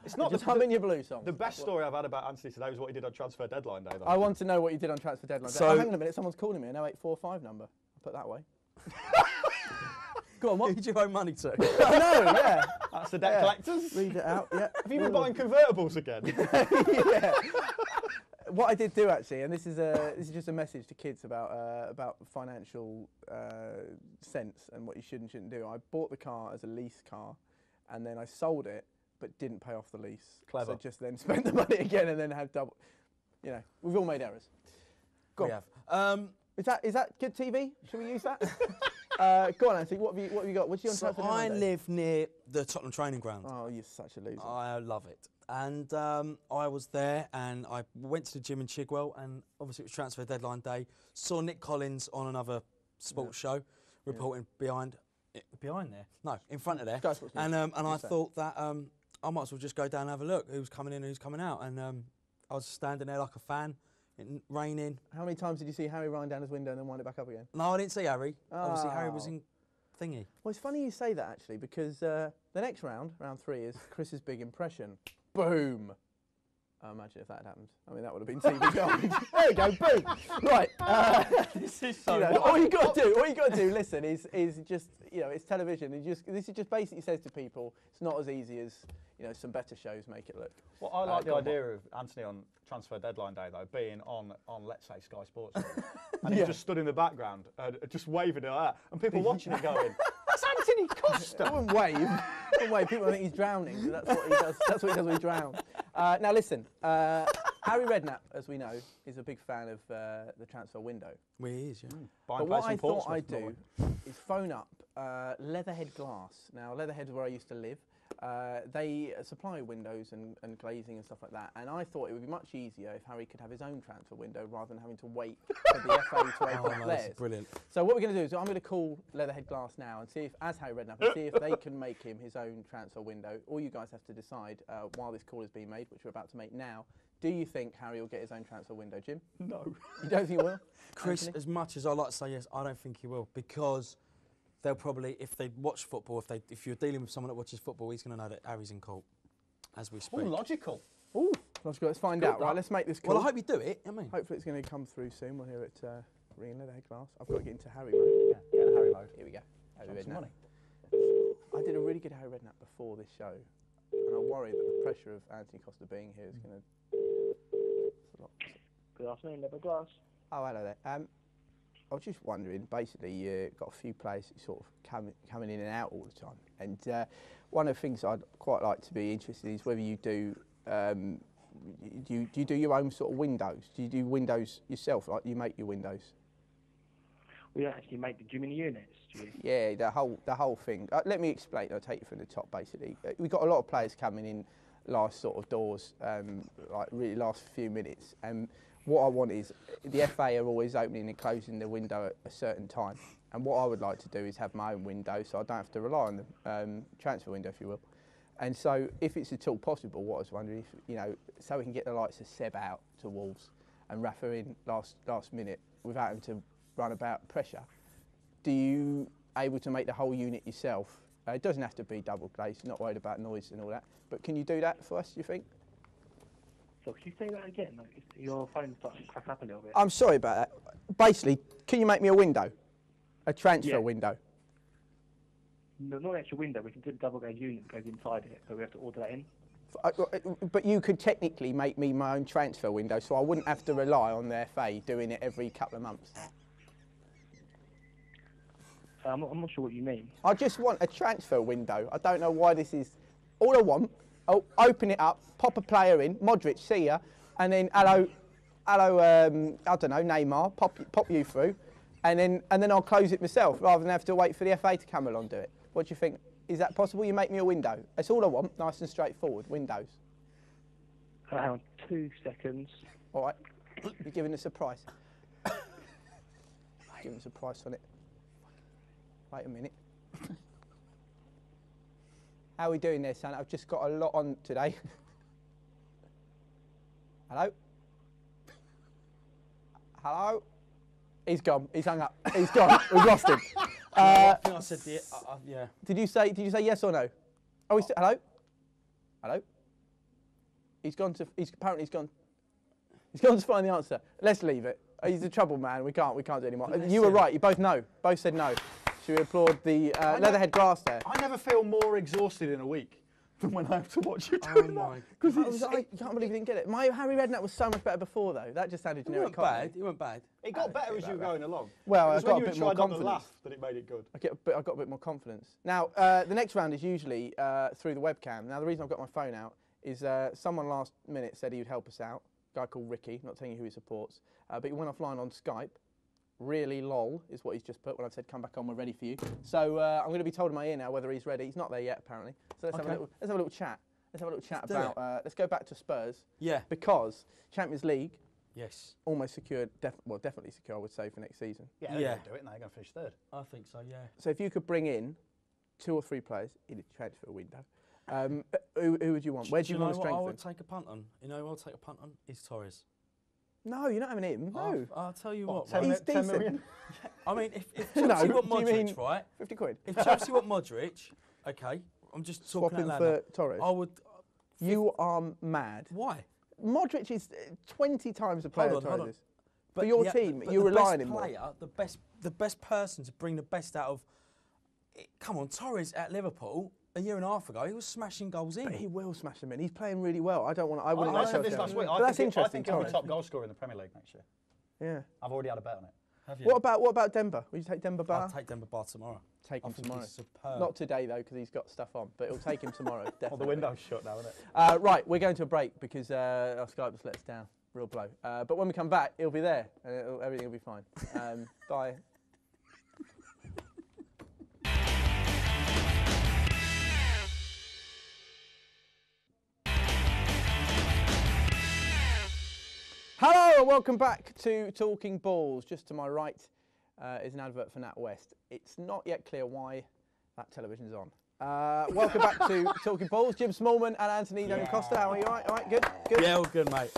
It's not Just humming your blue song. The best story I've had about Anthony today was what he did on transfer deadline day, though. I want to know what you did on transfer deadline. So- Oh, hang on a minute, someone's calling me, an 0845 number. I'll put that way. Go on, what? Who did you owe money to? I know, yeah. That's the debt collectors. Read it out, yeah. Have you been buying convertibles again? Yeah. What I did do actually, and this is just a message to kids about financial sense and what you should and shouldn't do. I bought the car as a lease car, and then I sold it, but didn't pay off the lease. Clever. So just then spent the money again, and then had double. You know, we've all made errors. Go We on. have. Is that good TV? Should we use that? Go on, Anthony. What have you got? What's your So transfer I deadline day? live near the Tottenham training ground. Oh, you're such a loser. I love it. And I was there and I went to the gym in Chigwell and obviously it was transfer deadline day. Saw Nick Collins on another sports show reporting behind there? No, in front of there. Sky Sports News. And I thought that I might as well just go down and have a look who's coming in and who's coming out. And I was standing there like a fan, raining. How many times did you see Harry run down his window and then wind it back up again? No, I didn't see Harry. Obviously Harry was Oh. in thingy. Well, it's funny you say that actually, because the next round, round 3, is Chris's big impression. Boom. Imagine if that had happened. I mean, that would have been TV gold. There we go, boom. Right. This is so all you got to do, listen, is just, you know, it's television. This is just basically says to people, it's not as easy as, you know, some better shows make it look. Well, I like the go on, idea of Anthony on transfer deadline day, though, being on let's say, Sky Sports. And he just stood in the background, just waving it like that. And people watching it going, that's Antony Costa. I wouldn't wave. People think he's drowning. So that's what he does. That's what he does when he drowns. Now listen, Harry Redknapp, as we know, is a big fan of the transfer window. Well, he is, yeah. But what I thought I'd do is phone up Leatherhead Glass. Now, Leatherhead's where I used to live. They supply windows and glazing and stuff like that. And I thought it would be much easier if Harry could have his own transfer window rather than having to wait for the FA to open up theirs. Brilliant. So what we're going to do is I'm going to call Leatherhead Glass now and see if, as Harry Redknapp, and see if they can make him his own transfer window. All you guys have to decide while this call is being made, which we're about to make now. Do you think Harry will get his own transfer window, Jim? No. You don't think he will? Chris, Anthony? as much as I like to say yes, I don't think he will, because they'll probably, if they watch football, if you're dealing with someone that watches football, he's going to know that Harry's in court as we speak. Oh, logical. Ooh, let's find out. Right, let's make this call. Well, I hope you do it. I mean, Hopefully it's going to come through soon. We'll hear it ringing Leatherhead Glass. I've got to get into Harry mode. Yeah, Get in Harry mode. here we go. Harry Some Redknapp. money. I did a really good Harry Redknapp before this show, and I worry that the pressure of Antony Costa being here is going to... Good afternoon, Leather Glass. Oh, hello there. I was just wondering, basically, you've got a few players sort of coming in and out all the time. And one of the things I'd quite like to be interested in is whether you do, do you do your own sort of windows? Do you do windows yourself, like you make your windows? We actually make the gym in the units, do you? Yeah, the whole thing. Let me explain. I'll take you from the top, basically. We've got a lot of players coming in last sort of doors, like really last few minutes. And what I want is, the FA are always opening and closing the window at a certain time. And what I would like to do is have my own window, so I don't have to rely on the transfer window, if you will. And so, if it's at all possible, what I was wondering, if, you know, so we can get the likes of Seb out to Wolves and Rafa in last minute without him to run about pressure, do you able to make the whole unit yourself? It doesn't have to be double glazed, not worried about noise and all that, but can you do that for us, do you think? So could you say that again? Like, your phone's starting to crack up a little bit. I'm sorry about that. Basically, can you make me a window? A transfer window? No, not an actual window. We can do a double glazed unit that goes inside it, but we have to order that in. But you could technically make me my own transfer window, so I wouldn't have to rely on the FA doing it every couple of months. I'm not sure what you mean. I just want a transfer window. I don't know why this is. All I want, open it up, pop a player in, Modric, see ya, and then hello, I don't know, Neymar, pop you through, and then I'll close it myself rather than have to wait for the FA to come along and do it. What do you think? Is that possible? You make me a window. That's all I want, nice and straightforward, windows. Hang on, 2 seconds. All right, you're giving us a price. Giving us a price on it. Wait a minute. How are we doing there, son? I've just got a lot on today. Hello? Hello? He's gone. He's hung up. He's gone. We've lost him. I think I said yeah. Did you say yes or no? Oh, hello? Hello? Apparently he's gone to find the answer. Let's leave it. He's a trouble man. We can't do it anymore. You were right. You both know. Both said no. Should we applaud the Leatherhead grass there? I never feel more exhausted in a week than when I have to watch you doing that. Because I can't believe you didn't get it. My Harry Redknapp was so much better before, though. That just sounded generic. It weren't bad. It got better as you were going along. Well, it I was got when a you bit more tried not to confidence. laugh that it made it good. I got a bit more confidence. Now, the next round is usually through the webcam. Now, the reason I've got my phone out is someone last minute said he would help us out. A guy called Ricky, not telling you who he supports, but he went offline on Skype. Really lol is what he's just put when I've said come back on, we're ready for you. So I'm going to be told in my ear now whether he's ready. He's not there yet apparently. So let's have a little chat. Let's have a little chat about. Let's go back to Spurs. Yeah. Because Champions League. Yes. Almost secured. Definitely secure, I would say, for next season. Yeah, they're going to do it, and they're going to finish third. I think so. Yeah. So if you could bring in 2 or 3 players in a transfer window, who would you want? Where do you want to strengthen? I would take a punt on. You know who I'll take a punt on? Is Torres. No, you're not having him. No. I'll tell you what. He's 10 decent. million? I mean, if Chelsea want Modric, right? 50 quid. If Chelsea want Modric, okay, I'm just talking Swapping out for loud. Torres. I would. You are mad. Why? Modric is 20 times the player Hold on. Torres is. For your team, you're relying on him more. The best person to bring the best out of. Come on, Torres at Liverpool a year and a half ago, he was smashing goals in. But he will smash them in. He's playing really well. I wouldn't. I said this last week. That's interesting. I think he'll be top goal scorer in the Premier League next year. Yeah. I've already had a bet on it. Have you? What about Demba? Would you take Demba Ba? I'll take Demba Ba tomorrow. Take him tomorrow. He's superb. Not today though, because he's got stuff on. But it'll take him tomorrow. Definitely. Well, the window's shut now, isn't it? Right, we're going to a break because our Skype just let us down. Real blow. But when we come back, it'll be there and everything will be fine. Bye. Hello and welcome back to Talking Balls. Just to my right is an advert for NatWest. It's not yet clear why that television's on. Welcome back to Talking Balls. Jim Smallman and Antony Costa. How are you? All right, good? Yeah, all good, mate.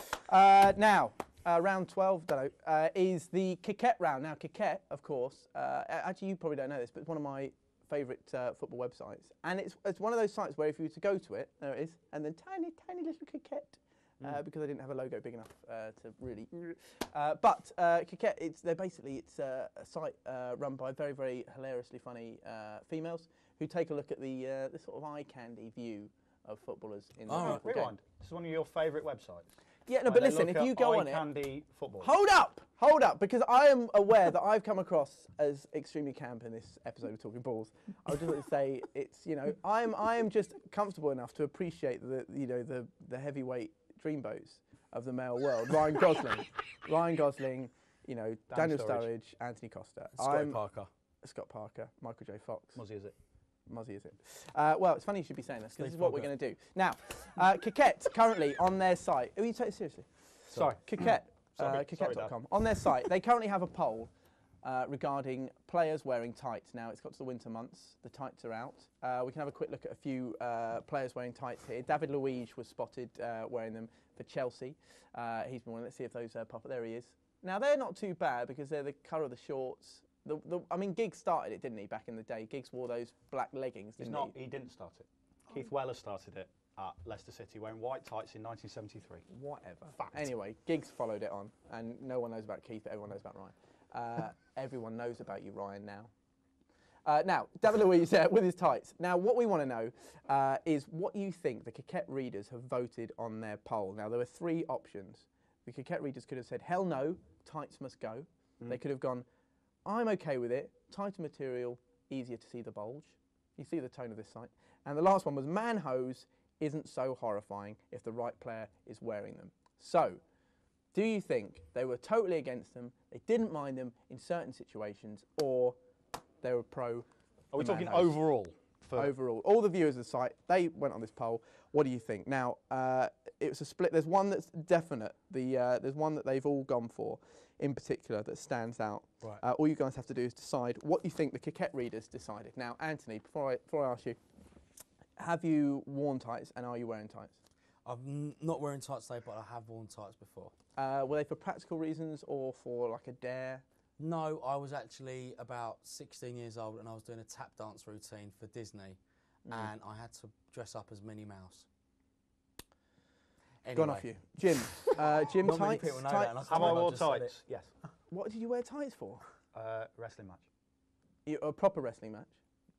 Now, round 12 is the Coquet round. Now, Coquet, of course, actually you probably don't know this, but it's one of my favourite football websites. And it's one of those sites where if you were to go to it, there it is, and then tiny little Coquet. Because I didn't have a logo big enough to really. But Coquet, it's a site run by very, very hilariously funny females who take a look at the sort of eye candy view of footballers in the football game. Rewind. This is one of your favourite websites. Yeah, no, but listen, if you go on it, candy football. Hold up, because I am aware that I've come across as extremely camp in this episode of Talking Balls. I was just going to say it's I am just comfortable enough to appreciate the heavyweight dreamboats of the male world. Ryan Gosling, Daniel Sturridge, Antony Costa. Scott Parker, Michael J. Fox. Muzzy is it? Well, it's funny you should be saying this because this is what we're going to do. Now, Coquet currently on their site. Are you taking it seriously? Sorry. Coquet, Coquet.com. On their site, they currently have a poll regarding players wearing tights. Now, it's got to the winter months. The tights are out. We can have a quick look at a few players wearing tights here. David Luiz was spotted wearing them for Chelsea. He's been one. Let's see if those pop up. There he is. Now, they're not too bad because they're the colour of the shorts. I mean, Giggs started it, didn't he, back in the day? Giggs wore those black leggings, didn't he? He didn't start it. Keith Weller started it at Leicester City wearing white tights in 1973. Whatever. Fact. Anyway, Giggs followed it on, and no one knows about Keith, but everyone knows about Ryan. Everyone knows about you, Ryan, now. Now, David Luiz with his tights. Now, what we want to know is what you think the Coquet readers have voted on their poll. Now, there were 3 options. The Coquet readers could have said, hell no, tights must go. They could have gone, I'm okay with it, tighter material, easier to see the bulge. You see the tone of this site. And the last one was, man hose isn't so horrifying if the right player is wearing them. So, do you think they were totally against them, they didn't mind them in certain situations, or they were pro? Are we talking overall? Overall. All the viewers of the site, they went on this poll. What do you think? Now, it was a split. There's one that's definite. There's one that they've all gone for in particular that stands out. Right. All you guys have to do is decide what you think the Coquet readers decided. Now, Anthony, before I ask you, have you worn tights and are you wearing tights? I'm not wearing tights today, but I have worn tights before. Were they for practical reasons or for like a dare? No, I was actually about 16 years old and I was doing a tap dance routine for Disney and I had to dress up as Minnie Mouse. Anyway. Gone off you. Jim, Jim, Not many tights? people know that, and I Have I just worn said it. tights? Yes. What did you wear tights for? Wrestling match. A proper wrestling match?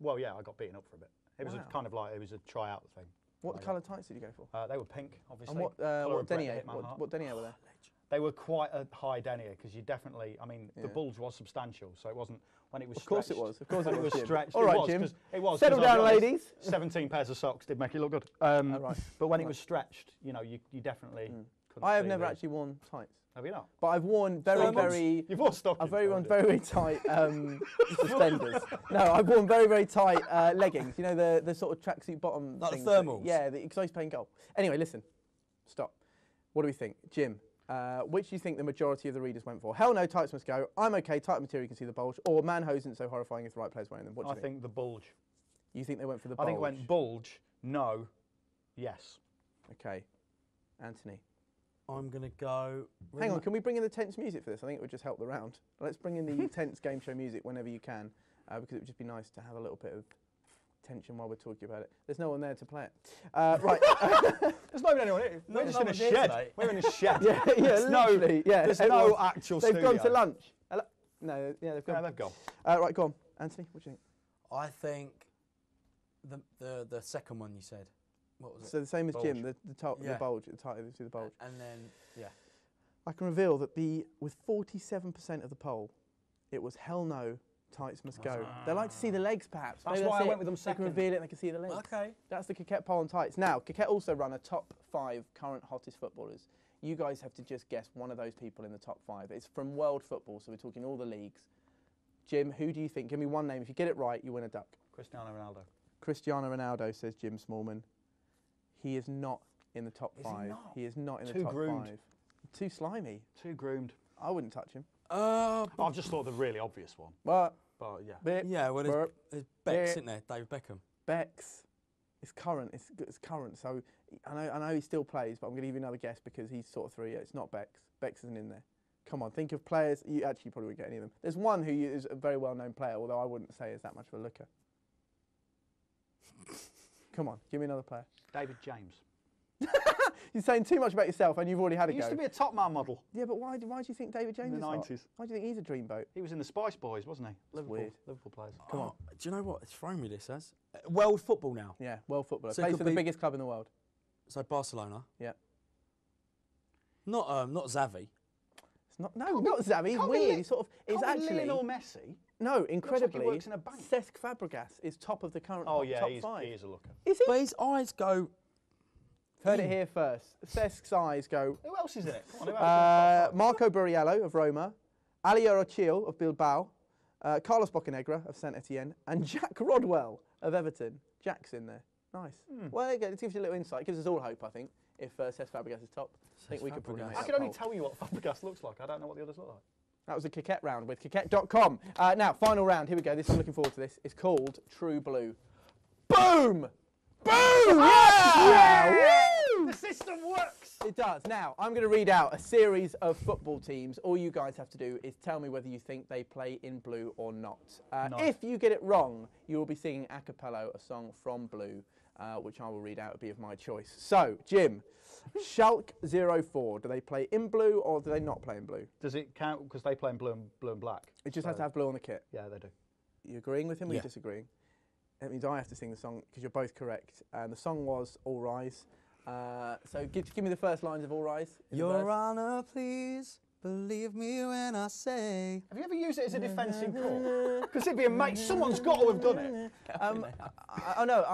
Well, yeah, I got beaten up for a bit. It was Wow. a kind of like, it was a tryout thing. What colour tights did you go for? They were pink, obviously. And what Colour of Bret the denier? Hitman Hart. What denier were there? They were quite a high denier because you definitely, I mean, the bulge was substantial, so it wasn't, when it was Of course stretched. it was. Of course when it was. Jim. stretched. All It right, was, Jim. 'cause it was. Settle 'cause I'll down, be honest, ladies. 17 pairs of socks did make it look good. Right. But when it was stretched, you know, you definitely couldn't I have see never the- actually worn tights, Have you not? but I've worn very. You've worn stockings. I've very worn haven't you? very tight suspenders. No, I've worn very tight leggings. You know the sort of tracksuit bottom. Like the things thermals? Yeah, because I used to play in goal. Anyway, listen. Stop. What do we think, Jim? Which do you think the majority of the readers went for? Hell no, tights must go. I'm okay, tight material, you can see the bulge. Or man hose isn't so horrifying if the right player's wearing them. What do you I think the bulge. You think they went for the bulge? I think it went bulge, no, yes. Okay, Anthony. I'm going to go... Hang on, can we bring in the tense music for this? I think it would just help the round. Let's bring in the tense game show music whenever you can, because it would just be nice to have a little bit of tension while we're talking about it. There's no one there to play it. Right. There's not even anyone here. We're just in a shed. We're in a shed. Yeah, literally. Yeah, There's no actual They've studio. gone to lunch. No, yeah, they've gone. Yeah, they've gone. Right, go on. Anthony, what do you think? I think the second one you said. What was it? So the same as Bulge. Jim, the top, the Yeah. bulge, the tight, see the bulge. And then, yeah. I can reveal that with 47% of the poll, it was hell no, tights must go. They like to see the legs, perhaps. That's Maybe why I it. went with them They second. can reveal it and they can see the legs. Okay. That's the Coquet poll on tights. Now, Coquet also run a top 5 current hottest footballers. You guys have to just guess one of those people in the top 5. It's from world football, so we're talking all the leagues. Jim, who do you think? Give me one name. If you get it right, you win a duck. Cristiano Ronaldo. Cristiano Ronaldo, says Jim Smallman. He is not in the top 5. He is not in the Too top groomed. 5. Too slimy. Too groomed. I wouldn't touch him. I've just thought the really obvious one. But yeah. Bip, Yeah, well, burp, there's Beck's, Bip. isn't there? David Beckham. Bex is current. It's current. So I know he still plays, but I'm going to give you another guess because he's sort of through. Yeah, it's not Bex. Bex isn't in there. Come on, think of players. You actually probably wouldn't get any of them. There's one who is a very well-known player, although I wouldn't say is that much of a looker. Come on, give me another player. David James. You're saying too much about yourself, and you've already had a He go. used to be a top man model Yeah, but why do you think David James in is the hot? 90s. Why do you think he's a dreamboat? He was in the Spice Boys, wasn't he? weird. Liverpool players. Come on. Do you know what? It's thrown me this as. World football now. Yeah, world footballer. So it Plays could for the be- biggest club in the world. So Barcelona. Yeah. Not Xavi. It's not. No, not Xavi. He's weird. He's sort of. It's Can't be actually. Lionel Messi. No, like he incredibly. works in a bank. Cesc Fabregas is top of the current Oh yeah, top he 5. is a looker. Is he? But his eyes go. Heard it here first. Cesc's eyes go. Who else is in it? Come on, who else is in the top 5? Marco Burriello of Roma, Ali Orochil of Bilbao, Carlos Bocanegra of Saint Etienne, and Jack Rodwell of Everton. Jack's in there. Nice. Well, there you go. It gives you a little insight. It gives us all hope, I think, if Cesc Fabregas is top. I think we could probably make I that can only poll. tell you what Fabregas looks like. I don't know what the others look like. That was the Coquet round with Coquet.com. Now, final round. Here we go. I'm looking forward to this. It's called True Blue. Boom! Boom! Yeah! Woo! system works. It does. Now, I'm going to read out a series of football teams. All you guys have to do is tell me whether you think they play in Blue or not. If you get it wrong, you will be singing a cappella a song from Blue, which I will read out. It'll be of my choice. So, Jim, Schalke 04, do they play in Blue or do they not play in Blue? Does it count because they play in blue and black? It just has to have blue on the kit. Yeah, they do. You agreeing with him or Yeah. you disagreeing? That means I have to sing the song because you're both correct. And the song was All Rise. So give me the first lines of All Rise. Your Honour, please believe me when I say. Have you ever used it as a defence in court? Because it'd be amazing. Someone's got to have done it. Oh no,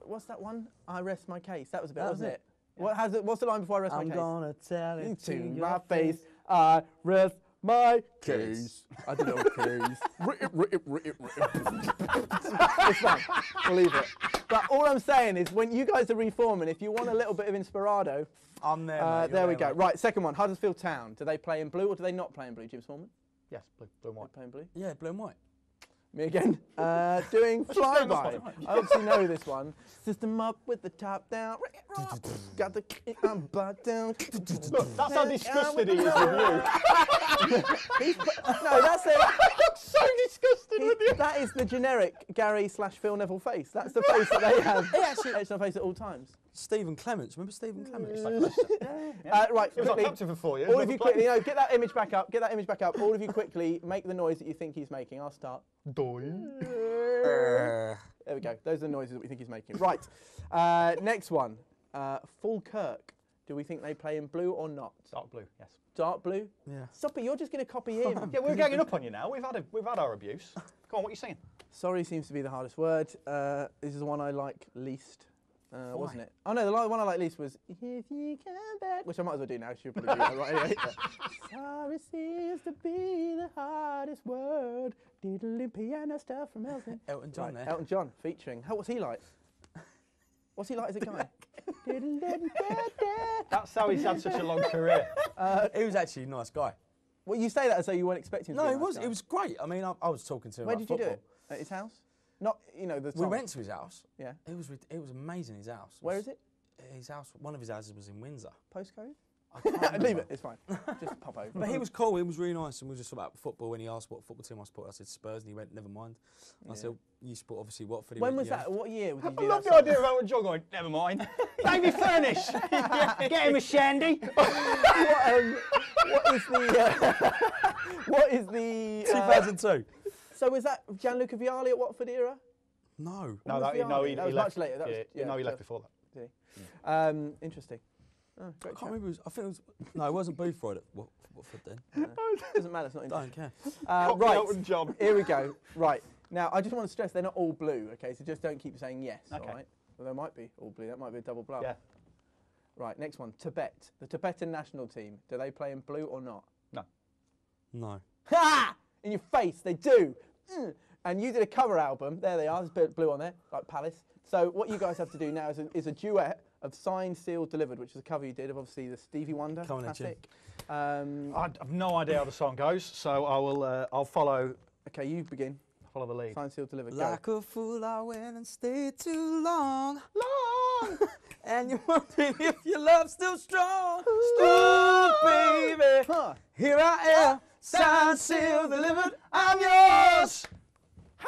what's that one? I rest my case. That was a bit, wasn't it? What's the line before I rest my case? I'm gonna tell it to my face. I rest my case. I did it on keys. It's fine. We'll leave it. But all I'm saying is, when you guys are reforming, if you want a little bit of inspirado, I'm there, mate. there we go. Mate. Right, second one. Huddersfield Town. Do they play in blue or do they not play in blue, Jim Smallman? Yes, blue and white. They play in blue. Yeah, blue and white. Me again. Doing flyby. I obviously know this one. System up with the top down. Got the butt down. Look, that's how disgusted he is with you. No, that's it. I'm so disgusted with you. That is the generic Gary/Phil Neville face. That's the face that they have. Etched on face at all times. Stephen Clements. Remember Stephen Clements? Right, He was at quickly. Hampton for 4 years. All of you quickly, no, get that image back up. Get that image back up. All of you quickly make the noise that you think he's making. I'll start. There we go. Those are the noises that we think he's making. Right. Next one. Falkirk. Do we think they play in blue or not? Dark blue, yes. Dark blue? Yeah. Stop it. You're just going to copy him. Yeah, we're ganging up on you now. We've had our abuse. Go on, what are you saying? Sorry seems to be the hardest word. This is the one I like least. Wasn't it? Oh no, the one I like least was "If You Come Back," which I might as well do now. She'll probably do that right anyway. Sorry seems to be the hardest word. Diddly piano stuff from Elton. Elton John there. Elton John featuring. What's he like? What's he like as a guy? That's how he's had such a long career. He was actually a nice guy. Well, you say that as though you weren't expecting. No, to be it a nice was. guy. It was great. I mean, I was talking to him Where about did you do football. it? At his house? Not, the. We song. went to his house. Yeah. It was amazing. His house. Where is it? His house. One of his houses was in Windsor. Postcode? I can't Leave remember. it. It's fine. Just pop over. But he was cool. He was really nice, and we were just about football. When he asked what football team I support, I said Spurs, and he went, "Never mind." I said, "You support obviously Watford." He When went, was "Yeah." that? What year did you I do love that the song? idea of Elton John going, never mind. David Furnish. Get him a shandy. What is the 2002. So was that Gianluca Vialli at Watford era? No. No, When was Vialli? he was left. much later. That was, No, he left before that. Did he? Interesting. Oh, I great can't remember. I think it was. No, it wasn't Boothroyd at Watford then. Doesn't matter. It's not Don't interesting. care. Right. Elton John. Here we go. Right. Now, I just want to stress they're not all blue, okay? So just don't keep saying yes, Okay. all right? Well, they might be all blue. That might be a double bluff. Yeah. Right, next one. Tibet. The Tibetan national team. Do they play in blue or not? No. Ha! In your face, they do. And you did a cover album. There they are. There's a bit of blue on there, like Palace. So what you guys have to do now is a duet of Signed, Sealed, Delivered, which is a cover you did of obviously the Stevie Wonder Cohen and Jim. classic. I have no idea how the song goes, so I will. I'll follow Okay, you begin. the lead. Signed, Sealed, Delivered. Go. Like a fool, I went and stayed too long. And you're wondering if your love's still strong. Ooh, baby. Huh. Here I am, signed, sealed, delivered. I'm yours.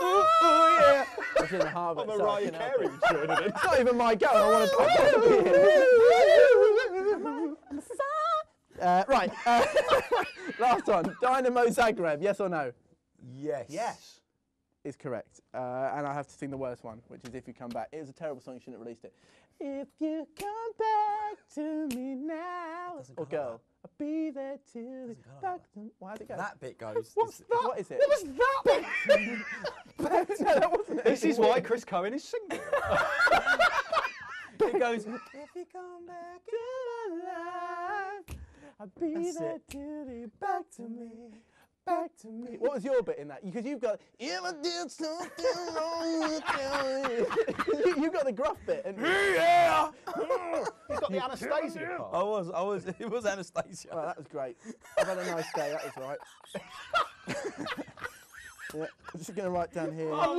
Ooh, yeah. It's in the harbour. I'm a so I Mariah can help Carey it. joining in. It's not even my go. I want to be here. Right. Last one. Dynamo Zagreb. Yes or no? Yes. Yes. Is correct. And I have to sing the worst one, which is If You Come Back. It was a terrible song. You shouldn't have released it. If you come back to me now. Doesn't Or go like girl. I'll be there till the go like back to... Why does it go? That bit goes. What's that? What is it? It was that bit. No, that wasn't it. This is why Chris Cohen is singing. It goes. If you come back to my life, I'll be That's there it. till the back to me. Back to me. What was your bit in that? Because you've got, if I did something wrong with you. You've got the gruff bit. Yeah. He's got the Anastasia part. I was. It was Anastasia. Well, that was great. I've had a nice day. That was right. Yeah, I'm just going to write down here. I'd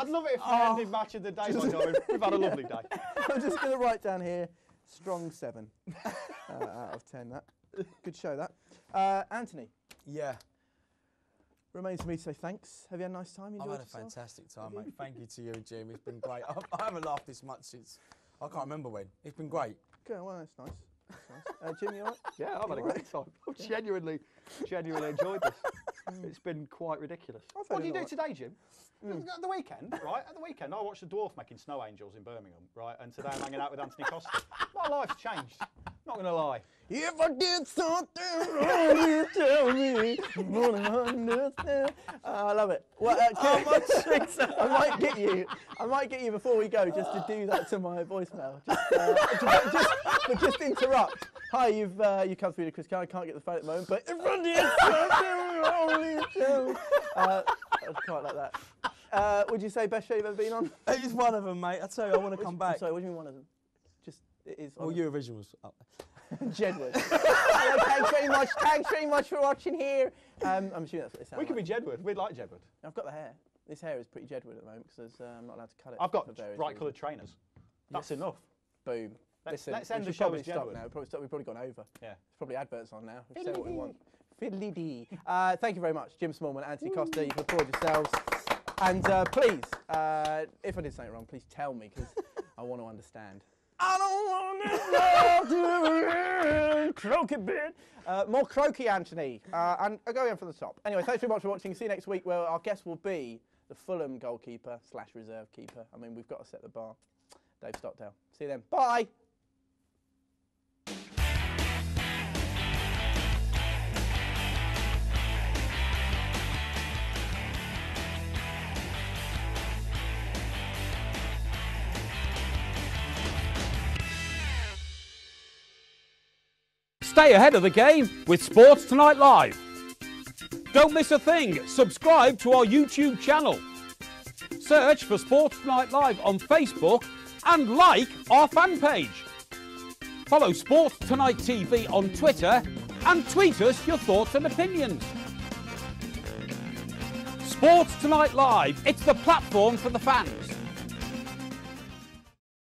love it if the ending match of the day by going, we've had a lovely day. I'm just going to write down here, Strong 7 out of 10. That good show. That Anthony. Yeah. Remains for me to say thanks. Have you had a nice time? I've had a fantastic time, mate. Thank you to you, Jim. It's been great. I haven't laughed this much since I can't remember when. It's been great. Good. Well, that's nice. That's nice. Jim, you all right? Yeah, I've had a great time. I've genuinely enjoyed this. It's been quite ridiculous. What do you do today, Jim? At the weekend, right? At the weekend, I watched the Dwarf making snow angels in Birmingham, right? And today I'm hanging out with Antony Costa. My life's changed. Not going to lie. If I did something wrong, you tell me. I love it. Well, I might get you before we go just to do that to my voicemail. Just interrupt. Hi, you've come through to Chris Carr. I can't get the phone at the moment, but if I did something wrong, you tell me. I quite like that. Would you say best show you've ever been on? It's one of them, mate. I tell you, I want to come back. Sorry, what do you mean one of them? Just it is. Well, Eurovision was up there. Jedward. Thanks very much. Thanks very much for watching here. I'm assuming that's what it sounds We could be Jedward. We'd like Jedward. I've got the hair. This hair is pretty Jedward at the moment because I'm not allowed to cut it. I've got bright coloured trainers. That's enough. Boom. Let's end the show as Jedward. Now. We've probably gone over. Yeah. There's probably adverts on now. We've said what we want. Fiddly-dee. Thank you very much, Jim Smallman, Antony Costa. You can applaud yourselves. And please, if I did something wrong, please tell me because I want to understand. I don't want to croaky bit. More croaky, Anthony. And I'll go again from the top. Anyway, thanks very much for watching. See you next week where our guest will be the Fulham goalkeeper / reserve keeper. I mean, we've got to set the bar. Dave Stockdale. See you then. Bye. Stay ahead of the game with Sports Tonight Live. Don't miss a thing. Subscribe to our YouTube channel. Search for Sports Tonight Live on Facebook and like our fan page. Follow Sports Tonight TV on Twitter and tweet us your thoughts and opinions. Sports Tonight Live, it's the platform for the fans.